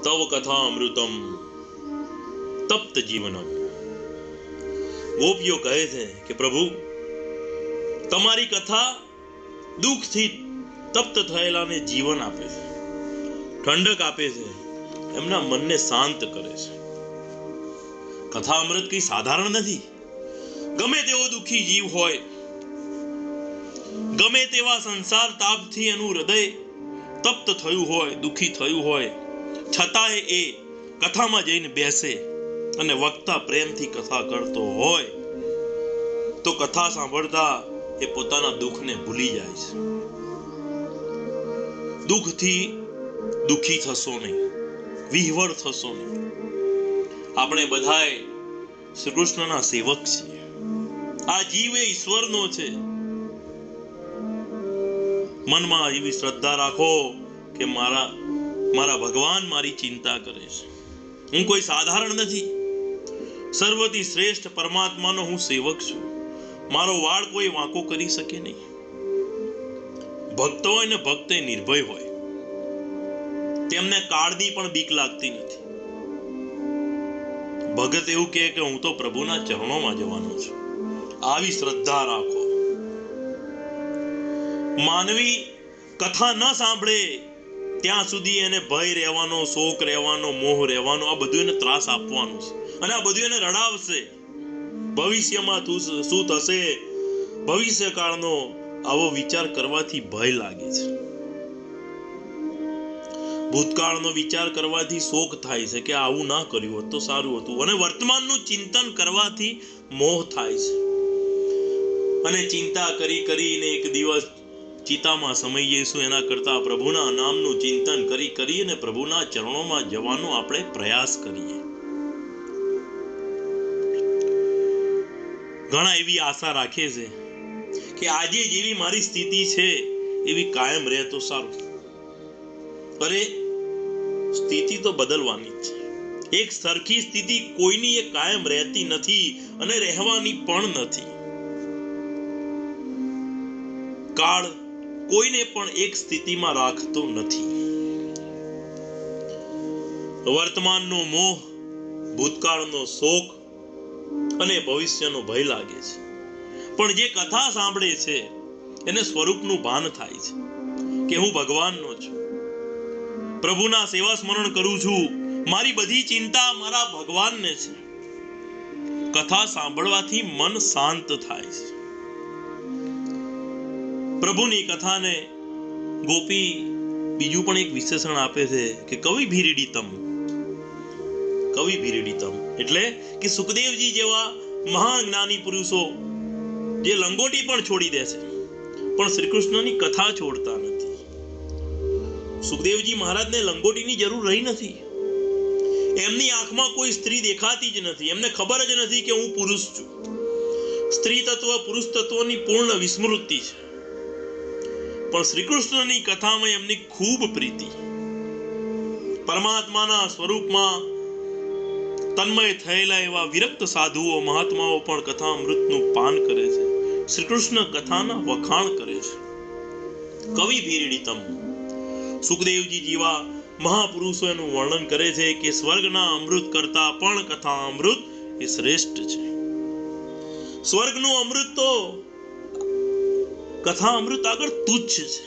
તવ કથા અમૃતમ તપ્ત જીવનમ. ગોપીઓ કહે છે કે પ્રભુ, તમારી કથા દુઃખથી તપ્ત થયેલાને જીવન આપે છે, ઠંડક આપે છે, એમના મનને શાંત કરે છે. કથા અમૃત કઈ સાધારણ નથી. ગમે તેવો દુઃખી જીવ હોય, ગમે તેવા સંસાર તાપથી એનું હૃદય તપ્ત થયું હોય, દુઃખી થયું હોય, છતાંય એ કથામાં જઈને બેસે અને વક્તા પ્રેમથી કથા કરતો હોય તો કથા સાંભળતા એ પોતાના દુઃખને ભૂલી જાય છે. દુઃખથી દુઃખી થશો નહીં, વિહવળ થશો નહીં. આપણે બધાએ શ્રી કૃષ્ણના સેવક છીએ. આ જીવ એ ઈશ્વરનો છે. મનમાં એવી શ્રદ્ધા રાખો કે મારા ભગવાન મારી ચિંતા કરે છે. હું કોઈ સાધારણ નથી. સર્વથી શ્રેષ્ઠ પરમાત્માનો હું સેવક છું. મારો વાળ કોઈ વાંકો કરી શકે નહીં. ભક્ત હોય ને ભક્ત નિર્ભય હોય, તેમને કાળની પણ બીક લાગતી નથી. ભગત એવું કહે કે હું તો પ્રભુના ચરણોમાં જવાનો છું. આવી શ્રદ્ધા રાખો. માનવી કથા ન સાંભળે ત્યાં સુધી એને ભય રહેવાનો, શોક રહેવાનો, મોહ રહેવાનો, આ બધું એને ત્રાસ આપવાનો છે અને આ બધું એને રડાવશે. ભવિષ્યમાં શું થશે, ભવિષ્યકાળનો આવો વિચાર કરવાથી ભય લાગે છે. ભૂતકાળનો વિચાર કરવાથી શોક થાય છે કે આવું ના કર્યું હોત તો સારું હતું. અને વર્તમાનનું ચિંતન કરવાથી મોહ થાય છે. અને ચિંતા કરીને એક દિવસ ચિતામાં સમય જઈશું એના કરતા પ્રભુના નામનું ચિંતન કરીને પ્રભુના ચરણોમાં જવાનો આપણે પ્રયાસ કરીએ. ઘણા એવી આશા રાખે છે કે આજે જેવી મારી સ્થિતિ છે એવી કાયમ રહે તો સારું. અરે, સ્થિતિ તો બદલવાની છે. એક સરખી સ્થિતિ કોઈની એ કાયમ રહેતી નથી અને રહેવાની પણ નથી. કાળ કોઈને પણ એક સ્થિતિમાં રાખતો નથી. વર્તમાનનો મોહ, ભૂતકાળનો શોક અને ભવિષ્યનો ભય લાગે છે. પણ જે કથા સાંભળે છે એને સ્વરૂપનું ભાન થાય છે કે હું ભગવાનનો છું, પ્રભુના સેવા સ્મરણ કરું છું, મારી બધી ચિંતા મારા ભગવાનને છે. કથા સાંભળવાથી મન શાંત થાય છે. પ્રભુની કથાને ગોપી બીજું પણ એક વિશેષણ આપે છે કે કવિ ભીરીડિતમ. કવિ ભીરીડિતમ એટલે કે સુખદેવજી જેવા મહાન જ્ઞાની પુરુષો જે લંગોટી પણ છોડી દે છે પણ શ્રી કૃષ્ણની કથા છોડતા નથી. સુખદેવજી મહારાજને લંગોટીની જરૂર રહી નથી. એમની આંખમાં કોઈ સ્ત્રી દેખાતી જ નથી. એમને ખબર જ નથી કે હું પુરુષ છું. સ્ત્રી તત્વ પુરુષ તત્વની પૂર્ણ વિસ્મૃતિ છે. પણ શ્રી કૃષ્ણની કથામાં એમની ખૂબ પ્રીતિ. પરમાત્માના સ્વરૂપમાં તન્મય થયેલા એવા વિરક્ત સાધુઓ, મહાત્માઓ પણ કથા અમૃતનું પાન કરે છે. શ્રી કૃષ્ણ કથાના વખાણ કરે છે. કવિ ભીરીડિતમ. સુખદેવજી જેવા મહાપુરુષો એનું વર્ણન કરે છે કે સ્વર્ગના અમૃત કરતા પણ કથા અમૃત એ શ્રેષ્ઠ છે. સ્વર્ગનું અમૃત તો કથા અમૃત આગળ તુચ્છ છે.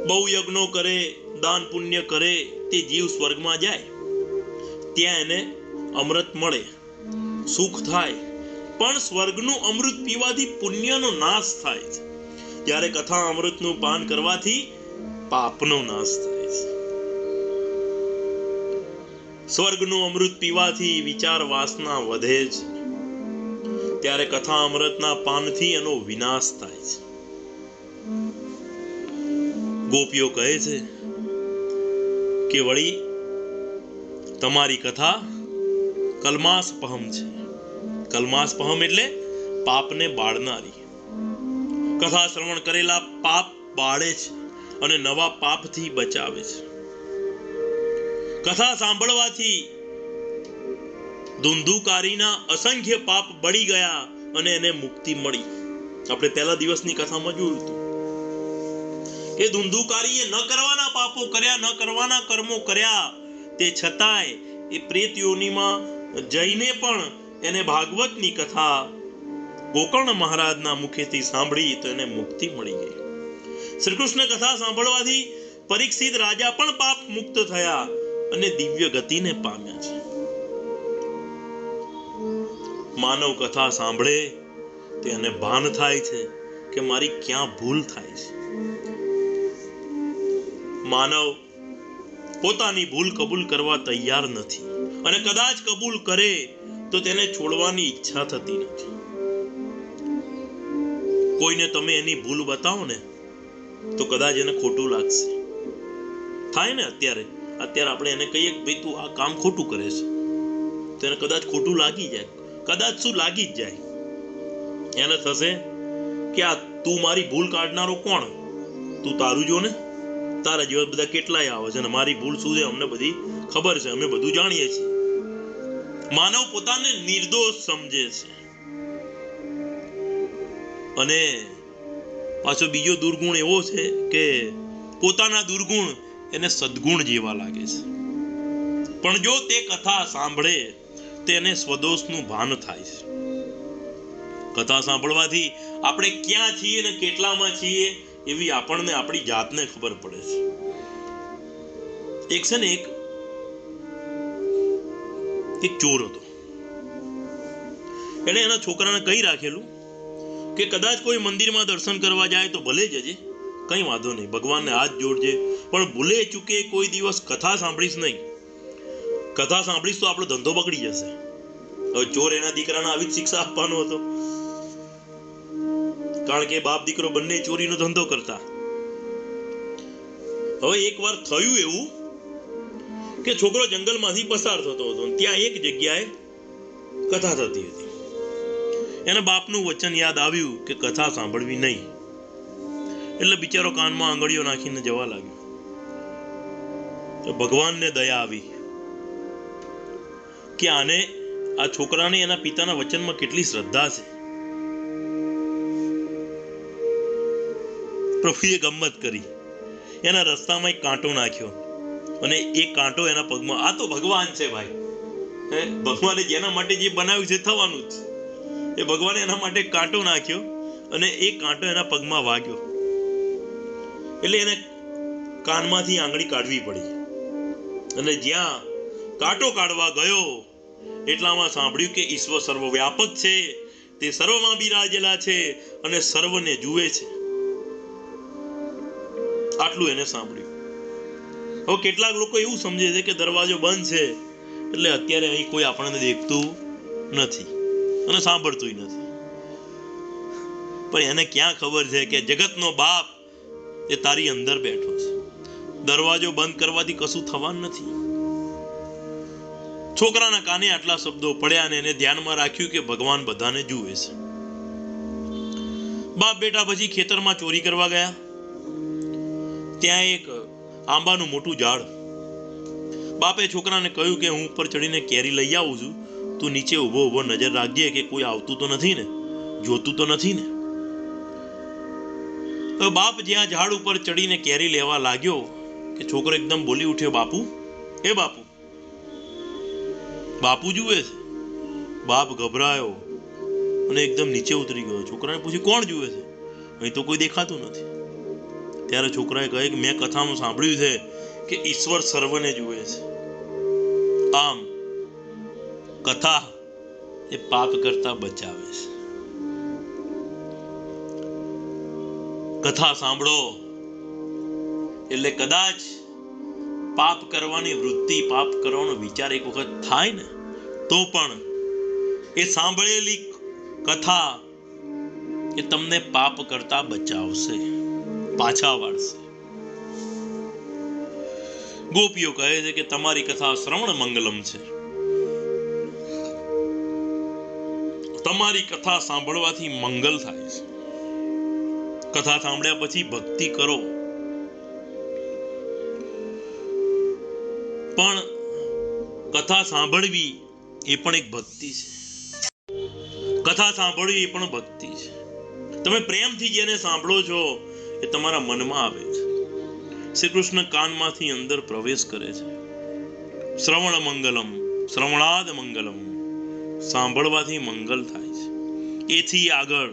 બહુ યજ્ઞો કરે, દાન પુણ્ય કરે, તે જીવ સ્વર્ગમાં જાય, ત્યાં એને અમૃત મળે, સુખ થાય. પણ સ્વર્ગનું અમૃત પીવાથી પુણ્યનો નાશ થાય છે, જ્યારે કથા અમૃતનું પાન કરવાથી પાપનો નાશ થાય છે. સ્વર્ગનું અમૃત પીવાથી વિચાર વાસના વધે છે, ત્યારે કથા અમૃતના પાનથી એનો વિનાશ થાય છે. ગોપીઓ કહે છે કે વળી તમારી કથા કલ્માસપહમ છે. કલ્માસપહમ એટલે પાપને બાળનારી. કથા શ્રવણ કરેલા પાપ બાળે છે અને નવા પાપથી બચાવે છે. કથા સાંભળવાથી ધુંધુકારીના અસંખ્ય પાપ બળી ગયા અને એને મુક્તિ મળી. આપણે પહેલા દિવસની કથામાં જોયું હતું એ ધુંધુકારીએ ન કરવાના પાપો કર્યા, ન કરવાના કર્મો કર્યા, તે છતાંય એ પ્રેત યોનિમાં જઈને પણ એને ભાગવતની કથા ગોકર્ણ મહારાજના મુખેથી સાંભળી તો એને મુક્તિ મળી ગઈ. શ્રી કૃષ્ણ કથા સાંભળવાથી પરીક્ષિત રાજા પણ પાપ મુક્ત થયા અને દિવ્ય ગતિને પામ્યા છે. માનવ કથા સાંભળે તેને ભાન થાય છે કે મારી ક્યાં ભૂલ થાય છે. માનવ પોતાની ભૂલ કબૂલ કરવા તૈયાર નથી અને કદાચ કબૂલ કરે તો તેને છોડવાની ઈચ્છા થતી નથી. કોઈને તમે એની ભૂલ બતાવો ને તો કદાચ એને ખોટું લાગશે. થાય ને અત્યારે આપણે એને કહીએ કે ભાઈ તું આ કામ ખોટું કરે છે, તો એને કદાચ ખોટું લાગી જાય, કદાચ શું લાગી જ જાય. એને થશે કે આ તું મારી ભૂલ કાઢનારો કોણ? તું તારું જો ને, તારા જેવા બધા કેટલાય આવે છે અને મારી ભૂલ શું છે અમને બધી ખબર છે, અમે બધું જાણીએ છીએ. માનવ પોતાને નિર્દોષ સમજે છે અને પાછો બીજો દુર્ગુણ એવો છે કે પોતાના દુર્ગુણ એને સદગુણ જેવા લાગે છે. પણ જો તે કથા સાંભળે તેને સ્વદોષનું ભાન થાય છે. કથા સાંભળવાથી આપણે ક્યાં છીએ ને કેટલામાં છીએ એવી આપણને આપણી જાતને ખબર પડે છે. એક છે ને એક ચોર હતો. એણે એના છોકરાને કહી રાખેલું કે કદાચ કોઈ મંદિરમાં દર્શન કરવા જાય તો ભલે જજે, કઈ વાંધો નહીં, ભગવાનને હાથ જોડજે, પણ ભૂલે ચૂકે કોઈ દિવસ કથા સાંભળીશ નહીં. કથા સાંભળીશ તો આપણો ધંધો બગડી જશે. હવે ચોર એના દીકરાને આવી જ શિક્ષા આપવાનો હતો, કારણ કે બાપ દીકરો બંને ચોરીનો ધંધો કરતા. હવે એકવાર થયું એવું કે છોકરો જંગલમાંથી પસાર થતો હતો, ત્યાં એક જગ્યાએ કથા થતી હતી. એને બાપનું વચન યાદ આવ્યું કે કથા સાંભળવી નહીં, એટલે બિચારો કાનમાં આંગળીઓ નાખીને જવા લાગ્યો. તો ભગવાનને દયા આવી કે આ છોકરાને એના પિતાના વચનમાં કેટલી શ્રદ્ધા છે. પ્રભુએ ગમ્મત કરી, એના રસ્તામાં એક કાંટો નાખ્યો અને એક કાંટો એના પગમાં. આ તો ભગવાન છે ભાઈ, ભગવાને જેના માટે જે બનાવ્યું છે થવાનું જ. એ ભગવાને એના માટે કાંટો નાખ્યો અને એ કાંટો એના પગમાં વાગ્યો, એટલે એને કાનમાંથી આંગળી કાઢવી પડી. અને જ્યાં કાંટો કાઢવા ગયો એટલામાં સાંભળ્યું કે ઈશ્વર સર્વવ્યાપક છે, તે સર્વમાં બિરાજેલા છે અને સર્વને જુએ છે. આટલું એને સાંભળ્યું. હવે કેટલાક લોકો એવું સમજે છે કે દરવાજો બંધ છે એટલે અત્યારે અહીં કોઈ આપણને દેખતું નથી અને સાંભળતું નથી. પણ એને ક્યાં ખબર છે કે જગતનો બાપ એ તારી અંદર બેઠો છે. દરવાજો બંધ કરવાથી કશું થવાનું નથી. છોકરાના કાને આટલા શબ્દો પડ્યા અને એને ધ્યાનમાં રાખ્યું કે ભગવાન બધાને જુએ છે. બાપ બેટા પછી ખેતરમાં ચોરી કરવા ગયા. ત્યાં એક આંબાનું મોટું ઝાડ. બાપે છોકરાને કહ્યું કે હું ઉપર ચડીને કેરી લઈ આવું છું, તું નીચે ઊભો નજર રાખજે કે કોઈ આવતું તો નથી ને, જોતું તો નથી ને. તો બાપ જ્યાં ઝાડ ઉપર ચડીને કેરી લેવા લાગ્યો કે છોકરો એકદમ બોલી ઉઠ્યો, બાપુ, એ બાપુ, બાપુ જુએ છે. બાપ ગભરાયો અને એકદમ નીચે ઉતરી ગયો. છોકરાને પૂછ્યું, કોણ જુએ છે? અહીં તો કોઈ દેખાતું નથી. ત્યારે છોકરાએ કહે કે મેં કથામાં સાંભળ્યું છે કે ઈશ્વર સર્વને જુએ છે. આમ કથા એ પાપ કરતા બચાવે છે. કથા સાંભળો એટલે કદાચ પાપ કરવાની વૃત્તિ, પાપ કરવાનો વિચાર એક વખત થાય ને તો પણ એ સાંભળેલી કથા એ તમને પાપ કરતા બચાવશે, પાછા વાળશે. ગોપીઓ કહે છે કે તમારી કથા શ્રવણ મંગલમ છે. તમારી કથા સાંભળવાથી મંગલ થાય છે. કથા સાંભળ્યા પછી ભક્તિ કરો. પણ કથા સાંભળવી એ પણ એક ભક્તિ છે. કથા સાંભળવી એ પણ ભક્તિ છે. તમે પ્રેમથી જેને સાંભળો છો એ તમારા મનમાં આવે છે. શ્રી કૃષ્ણ કાનમાંથી અંદર પ્રવેશ કરે છે. શ્રવણ મંગલમ, શ્રવણાદ મંગલમ, સાંભળવાથી મંગલ થાય છે. એથી આગળ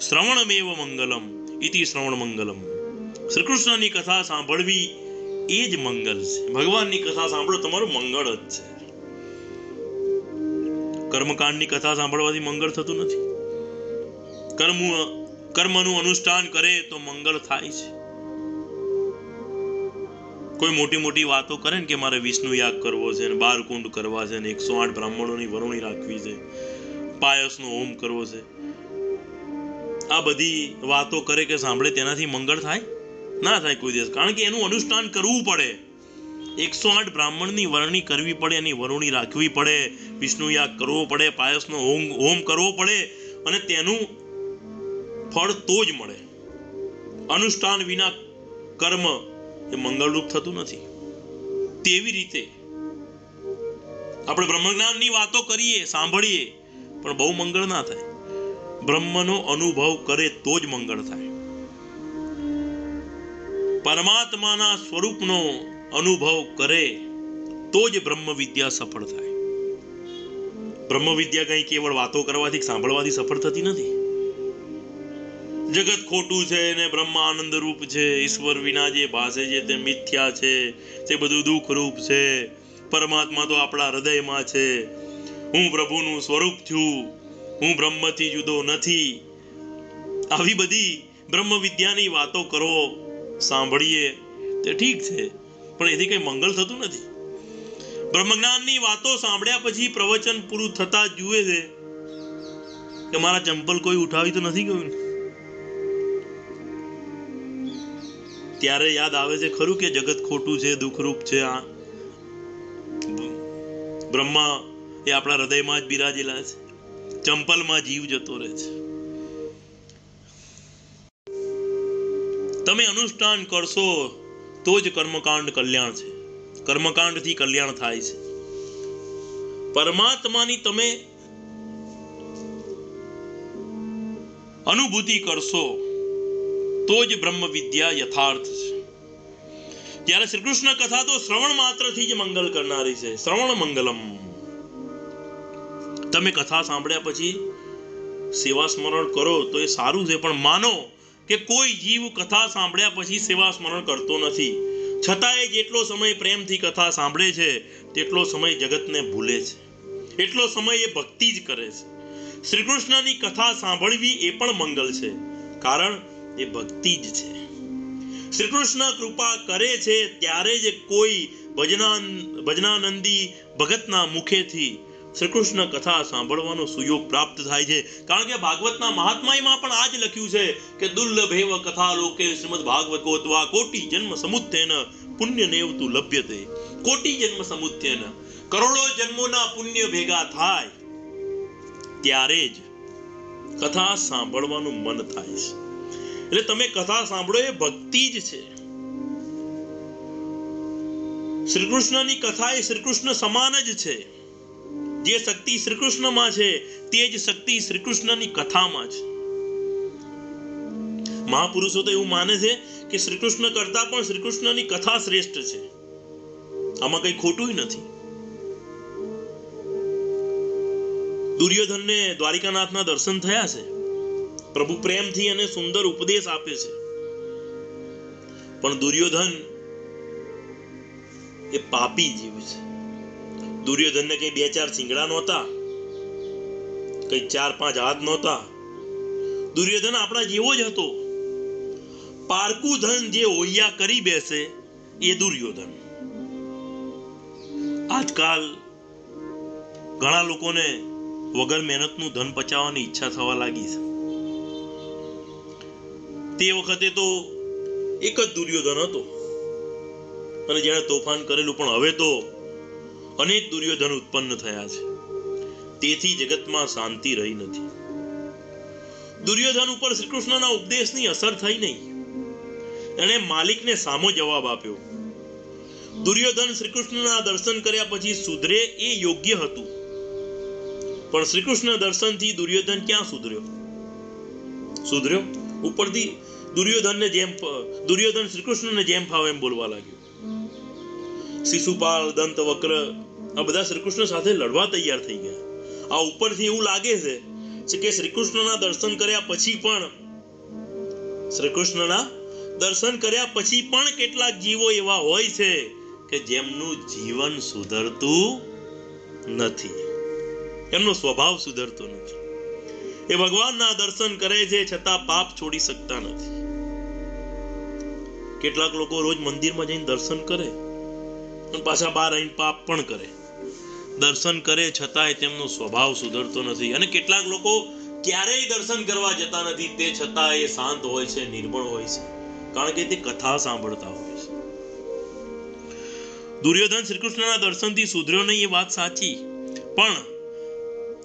શ્રવણમેવ મંગલમ ઇતિ શ્રવણ મંગલમ. શ્રી કૃષ્ણની કથા સાંભળવી એ જ મંગલ છે. ભગવાનની કથા સાંભળો તમારું મંગળ જ છે. કર્મકાંડની કથા સાંભળવાથી મંગળ થતું નથી. કર્મનું અનુષ્ઠાન કરે તો મંગળ થાય છે. કોઈ મોટી મોટી વાતો કરે ને કે મારે વિષ્ણુ યાગ કરવો છે ને 12 કુંડ કરવા છે ને 108 બ્રાહ્મણોની વરણી રાખવી છે, પાયસનો હોમ કરવો છે, આ બધી વાતો કરે કે સાંભળે તેનાથી મંગળ થાય? ના થાય કોઈ દિવસ. કારણ કે એનું અનુષ્ઠાન કરવું પડે. 108 બ્રાહ્મણની વરણી કરવી પડે, એની વરણી રાખવી પડે, વિષ્ણુ યાગ કરવો પડે, પાયસનો હોમ કરવો પડે અને તેનું ફળ તો જ મળે. અનુષ્ઠાન વિના કર્મ એ મંગળરૂપ થતું નથી. તેવી રીતે આપણે બ્રહ્મજ્ઞાનની વાતો કરીએ, સાંભળીએ, પણ બહુ મંગળ ના થાય. બ્રહ્મનો અનુભવ કરે તો જ મંગળ થાય. પરમાત્માના સ્વરૂપનો અનુભવ કરે તો જ બ્રહ્મ વિદ્યા સફળ થાય. બ્રહ્મ વિદ્યા કઈ કેવળ વાતો કરવાથી, સાંભળવાથી સફળ થતી નથી. જગત ખોટું છે ને બ્રહ્મ આનંદ રૂપ છે, ઈશ્વર વિના જે ભાસે છે તે મિથ્યા છે, તે બધું દુઃખ રૂપ છે, પરમાત્મા તો આપણા હૃદયમાં છે, હું પ્રભુનું સ્વરૂપ છું, હું બ્રહ્મથી જુદો નથી. આવી બધી બ્રહ્મ વિદ્યાની વાતો કરો, સાંભળીએ તે ઠીક છે, પણ એથી કઈ મંગળ થતું નથી. બ્રહ્મજ્ઞાનની વાતો સાંભળ્યા પછી પ્રવચન પૂરું થતા જુએ છે કે મારા ચંપલ કોઈ ઉઠાવી તો નથી ગયું. ત્યારે યાદ આવે છે ખરું કે જગત ખોટું છે, દુઃખરૂપ છે, આ બ્રહ્મા એ આપણા હૃદયમાં જ બિરાજેલા છે, ચંપલમાં જીવ જતો રહે છે. તમે અનુષ્ઠાન કરશો તો જ કર્મકાંડ કલ્યાણ છે. કર્મકાંડથી કલ્યાણ થાય છે. પરમાત્માની તમે અનુભૂતિ કરશો તો જ બ્રહ્મ વિદ્યા યથાર્થ છે. જ્યારે શ્રી કૃષ્ણ કથા તો શ્રવણ માત્રથી જ મંગલ કરનારી છે. શ્રવણ મંગલમ. તમે કથા સાંભળ્યા પછી સેવા સ્મરણ કરો તો એ સારું છે, પણ માનો કે કોઈ જીવ કથા સાંભળ્યા પછી સેવા સ્મરણ કરતો નથી, છતાંય જેટલો સમય પ્રેમથી કથા સાંભળે છે તેટલો સમય જગતને ભૂલે છે, એટલો સમય એ ભક્તિ જ કરે છે. શ્રી કૃષ્ણની કથા સાંભળવી એ પણ મંગલ છે, કારણ એ ભક્તિ જ છે. શ્રી કૃષ્ણ કૃપા કરે છે ત્યારે જ કોઈ ભજનાનંદી ભગતના મુખેથી શ્રી કૃષ્ણ કથા સાંભળવાનો સુયોગ પ્રાપ્ત થાય છે. કારણ કે ભાગવતના મહાત્મ્યમાં પણ આ જ લખ્યું છે કે દુર્લભેવ કથા લોકે શ્રીમદ ભાગવતોત્વા કોટી જન્મ સમુત્થેન પુણ્યનેવ તુ લભ્યતે. કોટી જન્મ સમુત્થેન, કરોડો જન્મોના પુણ્ય ભેગા થાય ત્યારે જ કથા સાંભળવાનું મન થાય છે. એટલે તમે કથા સાંભળો એ ભક્તિ જ છે. શ્રી કૃષ્ણની કથા એ શ્રી કૃષ્ણ સમાન જ છે. જે શક્તિ શ્રી કૃષ્ણમાં છે તે જ શક્તિ શ્રી કૃષ્ણની કથામાં છે. મહાપુરુષો તો એવું માને છે કે શ્રી કૃષ્ણ કરતા પણ શ્રી કૃષ્ણની કથા શ્રેષ્ઠ છે. આમાં કઈ ખોટું નથી. દુર્યોધનને દ્વારિકાનાથના દર્શન થયા છે. પ્રભુ પ્રેમથી અને સુંદર ઉપદેશ આપે છે, પણ દુર્યોધન એ પાપી જીવ છે. દુર્યોધનને કઈ 2-4 શિંગડા નહોતા, કઈ 4-5 હાથ નહોતા. દુર્યોધન આપણા જેવો જ હતો. પારકું ધન જે હોયા કરી બેસે એ દુર્યોધન. આજકાલ ઘણા લોકોને વગર મહેનતનું ધન પચાવવાની ઈચ્છા થવા લાગી છે. તે વખતે તો એક જ દુર્યોધન હતો અને જેણે તોફાન કરેલું, પણ હવે તો અનેક દુર્યોધન ઉત્પન્ન થયા છે. તેથી જગતમાં શાંતિ રહી નથી. દુર્યોધન ઉપર શ્રી કૃષ્ણના ઉપદેશની અસર થઈ નહીં. એણે માલિકને સામો જવાબ આપ્યો. દુર્યોધન શ્રી કૃષ્ણના દર્શન કર્યા પછી સુધરે એ યોગ્ય હતું, પણ શ્રી કૃષ્ણ દર્શનથી દુર્યોધન ક્યાં સુધર્યો? ઉપરથી દુર્યોધન શ્રી કૃષ્ણને જેમ ફાવે એમ બોલવા લાગ્યો. શિશુપાલ, દંતવક્ર આ બધા શ્રી કૃષ્ણ સાથે લડવા તૈયાર થઈ ગયા. આ ઉપરથી એવું લાગે છે કે શ્રી કૃષ્ણના દર્શન કર્યા પછી પણ કેટલાક જીવો એવા હોય છે કે જેમનું જીવન સુધરતું નથી, એમનો સ્વભાવ સુધરતો નથી. એ ભગવાનના દર્શન કરે છે છતાં પાપ છોડી શકતા નથી. કેટલાક લોકો રોજ મંદિરમાં જઈને દર્શન કરે અને પાછા બહાર આવીને પાપ પણ કરે. દર્શન કરે છતાંય તેમનો સ્વભાવ સુધરતો નથી. અને કેટલાક લોકો ક્યારેય દર્શન કરવા જતા નથી, તે છતાં એ શાંત હોય છે, નિર્મળ હોય છે, કારણ કે તે કથા સાંભળતા હોય છે. દુર્યોધન શ્રી કૃષ્ણના દર્શનથી સુધર્યો નહીં એ વાત સાચી, પણ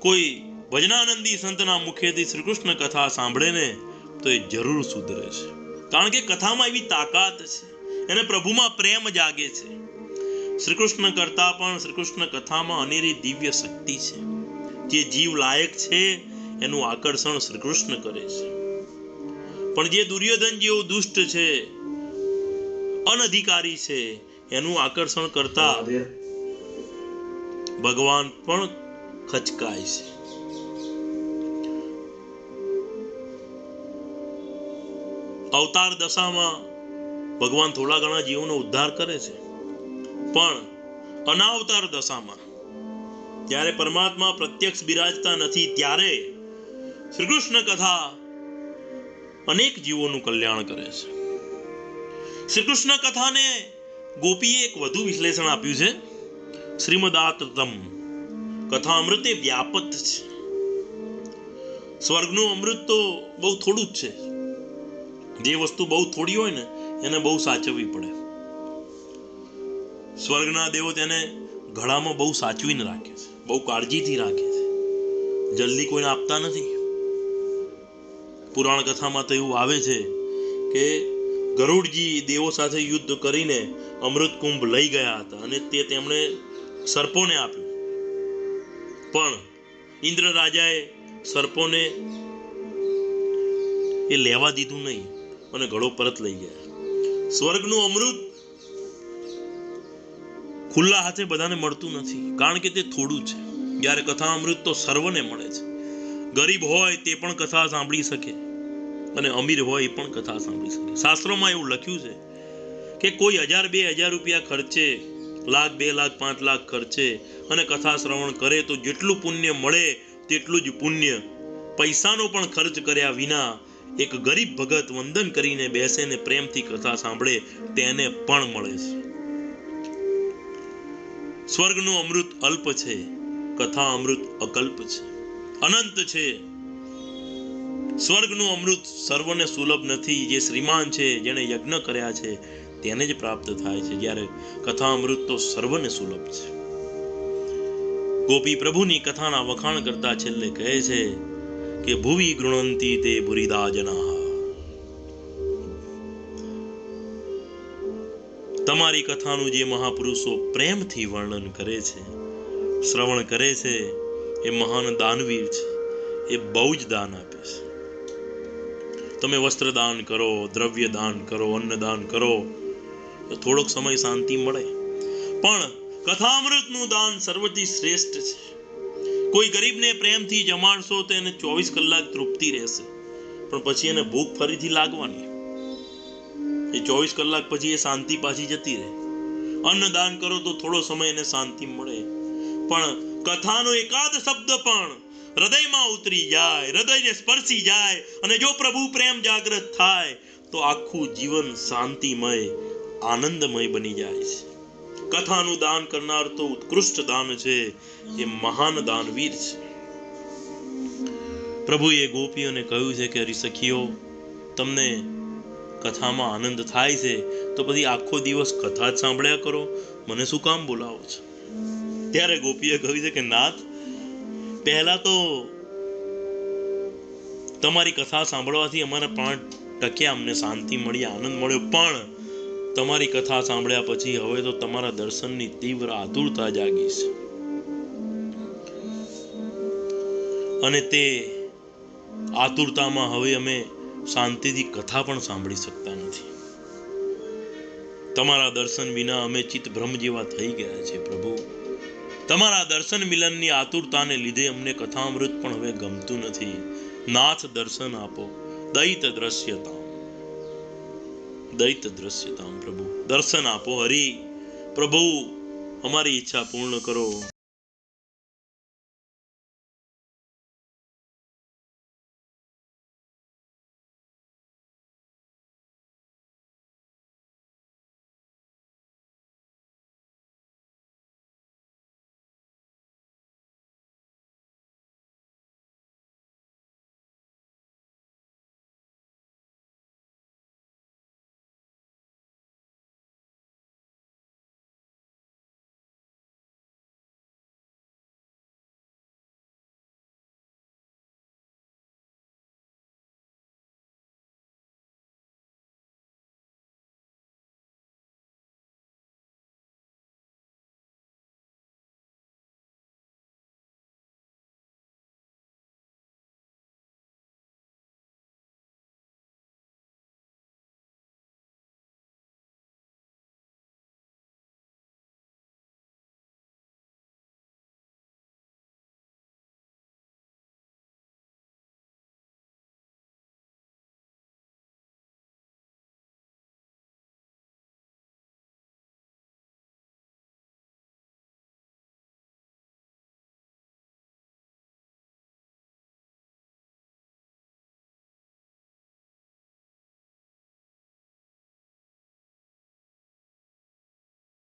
કોઈ ભજનાનંદી સંતના મુખેથી શ્રી કૃષ્ણ કથા સાંભળે ને તો એ જરૂર સુધરે છે. કારણ કે કથામાં એવી તાકાત છે, એને પ્રભુમાં પ્રેમ જાગે છે. શ્રી કૃષ્ણ કરતા પણ શ્રી કૃષ્ણ કથામાં અનેરી દિવ્ય શક્તિ છે. જે જીવ લાયક છે એનું આકર્ષણ શ્રી કૃષ્ણ કરે છે. પણ જે દુર્યોધન જેવો દુષ્ટ છે, અનધિકારી છે, એનું આકર્ષણ કરતા ભગવાન પણ ખચકાય છે. અવતાર દશામાં ભગવાન થોડા ઘણા જીવોનો ઉદ્ધાર કરે છે, પણ અનાવતાર દશામાં જ્યારે પરમાત્મા પ્રત્યક્ષ બિરાજતા નથી ત્યારે શ્રી કૃષ્ણ કથા અનેક જીવોનું કલ્યાણ કરે છે. શ્રી કૃષ્ણ કથાને ગોપીએ એક વધુ વિશ્લેષણ આપ્યું છે. શ્રીમદાતતમ કથા અમૃતે વ્યાપત છે. સ્વર્ગનું અમૃત તો બહુ થોડું જ છે. જે વસ્તુ બહુ થોડી હોય ને એને બહુ સાચવવી પડે. સ્વર્ગના દેવો તેને ગળામાં બહુ સાચવીને રાખે છે, બહુ કાળજીથી રાખે છે, જલ્દી કોઈને આપતા નથી. પુરાણ કથામાં તો એવું આવે છે કે ગરુડજી દેવો સાથે યુદ્ધ કરીને અમૃત કુંભ લઈ ગયા હતા અને તે તેમણે સર્પોને આપ્યું, પણ ઇન્દ્ર રાજાએ સર્પોને એ લેવા દીધું નહીં અને ઘડો પરત લઈ ગયા. સ્વર્ગનું અમૃત ખુલ્લા હાથે બધાને મળતું નથી, કારણ કે તે થોડું છે. જ્યારે કથા અમૃત તો સર્વને મળે છે. ગરીબ હોય તે પણ કથા સાંભળી શકે અને અમીર હોય એ પણ કથા સાંભળી શકે. શાસ્ત્રોમાં એવું લખ્યું છે કે કોઈ 1000-2000 રૂપિયા ખર્ચે, 1,00,000, 2,00,000, 5,00,000 ખર્ચે અને કથા શ્રવણ કરે તો જેટલું પુણ્ય મળે તેટલું જ પુણ્ય પૈસાનો પણ ખર્ચ કર્યા વિના એક ગરીબ ભગત વંદન કરીને બેસે ને પ્રેમથી કથા સાંભળે તેને પણ મળે છે. સ્વર્ગનું અમૃત અલ્પ છે, કથા અમૃત અકલ્પ છે, અનંત છે. સ્વર્ગનું અમૃત સર્વને સુલભ નથી. જે શ્રીમાન છે, જેણે યજ્ઞ કર્યા છે તેને જ પ્રાપ્ત થાય છે, જ્યારે કથા અમૃત તો સર્વને સુલભ છે. ગોપી પ્રભુની કથાના વખાણ કરતા છેલ્લે કહે છે કે ભુવિ ગૃણંતી તે ભુરીદા જનાઃ. તમારી કથાનું જે મહાપુરુષો પ્રેમથી વર્ણન કરે છે, શ્રવણ કરે છે, એ મહાન દાનવીર છે. એ બહુ જ દાન આપે છે. તમે વસ્ત્ર દાન કરો, દ્રવ્ય દાન કરો, અન્ન દાન કરો તો થોડોક સમય શાંતિ મળે, પણ કથામૃતનું દાન સર્વથી શ્રેષ્ઠ છે. કોઈ ગરીબને પ્રેમથી જમાડશો તો એને 24 કલાક તૃપ્તિ રહેશે, પણ પછી એને ભૂખ ફરીથી લાગવાની. એ 24 કલાક પછી એ શાંતિ પાછી જતી રહે. અન્ન દાન કરો તો થોડો સમય એને શાંતિ મળે, પણ કથાનો એકાદ શબ્દ પણ હૃદયમાં ઉતરી જાય, હૃદયને સ્પર્શી જાય અને જો પ્રભુ પ્રેમ જાગૃત થાય તો આખું જીવન શાંતિમય, આનંદમય બની જાય છે. કથાનું દાન કરનાર તો ઉત્કૃષ્ટ દાન છે. એ મહાન દાનવીર છે. પ્રભુએ ગોપીઓને કહ્યું છે કે હરિસખીઓ, તમને કથામાં આનંદ થાય છે તો પછી આખો દિવસ કથા જ સાંભળ્યા કરો, મને શું કામ બોલાવો છો? ત્યારે ગોપીએ કહ્યું છે કે નાથ, પહેલા તો તમારી કથા સાંભળવાથી અમારા પ્રાણ ટક્યા, અમને શાંતિ મળી, આનંદ મળ્યો, પણ તમારી કથા સાંભળ્યા પછી હવે તો તમારા દર્શનની તીવ્ર આતુરતા જાગી છે. અને તે આતુરતામાં હવે અમે શાંતિથી કથા પણ સાંભળી શકતા નથી. તમારા દર્શન વિના અમે ચિત્તભ્રમ જેવા થઈ ગયા છે પ્રભુ. તમારા દર્શન મિલનની આતુરતાને લીધે અમને કથામૃત પણ હવે ગમતું નથી. નાથ દર્શન આપો. દૈત દ્રશ્યતામ પ્રભુ. દર્શન આપો હરિ. પ્રભુ અમારી ઈચ્છા પૂર્ણ કરો.